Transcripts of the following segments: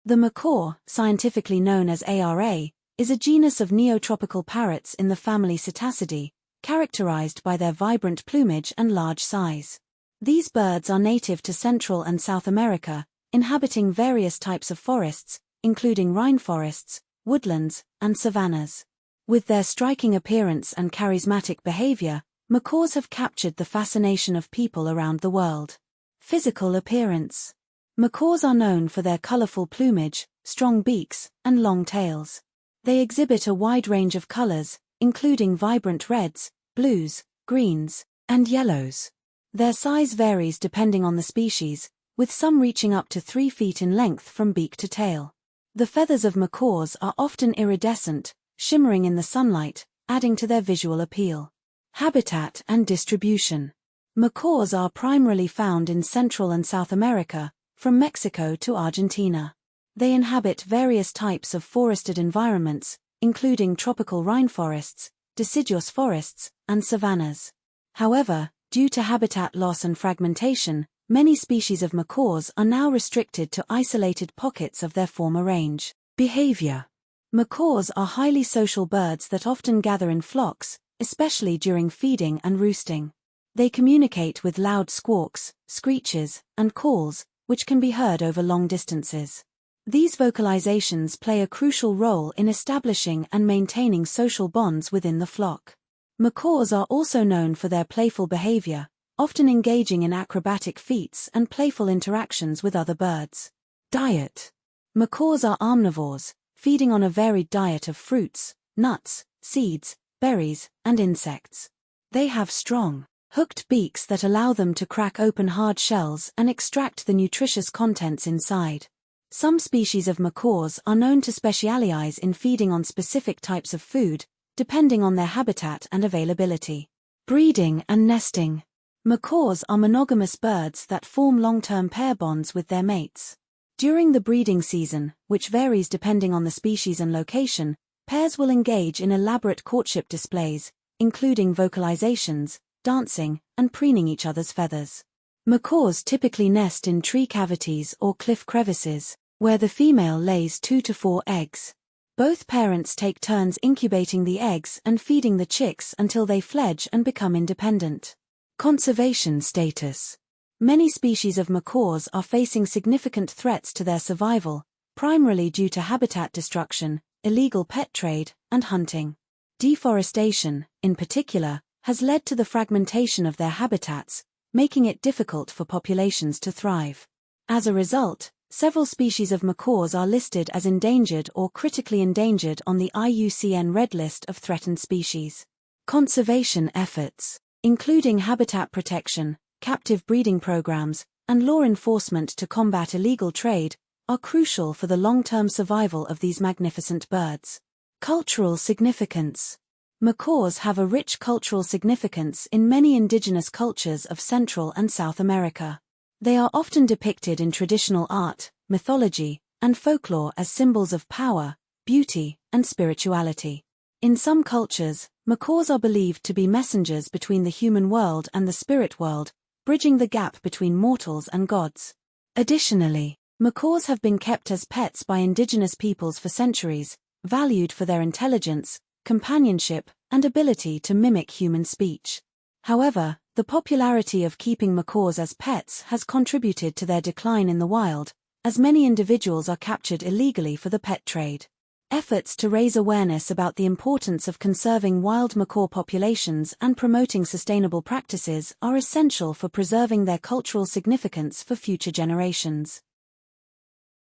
The macaw, scientifically known as ARA, is a genus of neotropical parrots in the family Psittacidae, characterized by their vibrant plumage and large size. These birds are native to Central and South America, inhabiting various types of forests, including rainforests, woodlands, and savannas. With their striking appearance and charismatic behavior, macaws have captured the fascination of people around the world. Physical appearance. Macaws are known for their colorful plumage, strong beaks, and long tails. They exhibit a wide range of colors, including vibrant reds, blues, greens, and yellows. Their size varies depending on the species, with some reaching up to 3 feet in length from beak to tail. The feathers of macaws are often iridescent, shimmering in the sunlight, adding to their visual appeal. Habitat and distribution. Macaws are primarily found in Central and South America, from Mexico to Argentina. They inhabit various types of forested environments, including tropical rainforests, deciduous forests, and savannas. However, due to habitat loss and fragmentation, many species of macaws are now restricted to isolated pockets of their former range. Behavior. Macaws are highly social birds that often gather in flocks, especially during feeding and roosting. They communicate with loud squawks, screeches, and calls, which can be heard over long distances. These vocalizations play a crucial role in establishing and maintaining social bonds within the flock. Macaws are also known for their playful behavior, often engaging in acrobatic feats and playful interactions with other birds. Diet. Macaws are omnivores, feeding on a varied diet of fruits, nuts, seeds, berries, and insects. They have strong, hooked beaks that allow them to crack open hard shells and extract the nutritious contents inside. Some species of macaws are known to specialize in feeding on specific types of food, depending on their habitat and availability. Breeding and nesting. Macaws are monogamous birds that form long-term pair bonds with their mates. During the breeding season, which varies depending on the species and location, pairs will engage in elaborate courtship displays, including vocalizations, dancing, and preening each other's feathers. Macaws typically nest in tree cavities or cliff crevices, where the female lays 2 to 4 eggs. Both parents take turns incubating the eggs and feeding the chicks until they fledge and become independent. Conservation status. Many species of macaws are facing significant threats to their survival, primarily due to habitat destruction, illegal pet trade, and hunting. Deforestation, in particular, has led to the fragmentation of their habitats, making it difficult for populations to thrive. As a result, several species of macaws are listed as endangered or critically endangered on the IUCN Red List of Threatened Species. Conservation efforts, including habitat protection, captive breeding programs, and law enforcement to combat illegal trade, are crucial for the long-term survival of these magnificent birds. Cultural significance. Macaws have a rich cultural significance in many indigenous cultures of Central and South America. They are often depicted in traditional art, mythology, and folklore as symbols of power, beauty, and spirituality. In some cultures, macaws are believed to be messengers between the human world and the spirit world, bridging the gap between mortals and gods. Additionally, macaws have been kept as pets by indigenous peoples for centuries, valued for their intelligence, companionship, and ability to mimic human speech. However, the popularity of keeping macaws as pets has contributed to their decline in the wild, as many individuals are captured illegally for the pet trade. Efforts to raise awareness about the importance of conserving wild macaw populations and promoting sustainable practices are essential for preserving their cultural significance for future generations.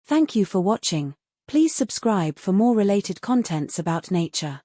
Thank you for watching. Please subscribe for more related contents about nature.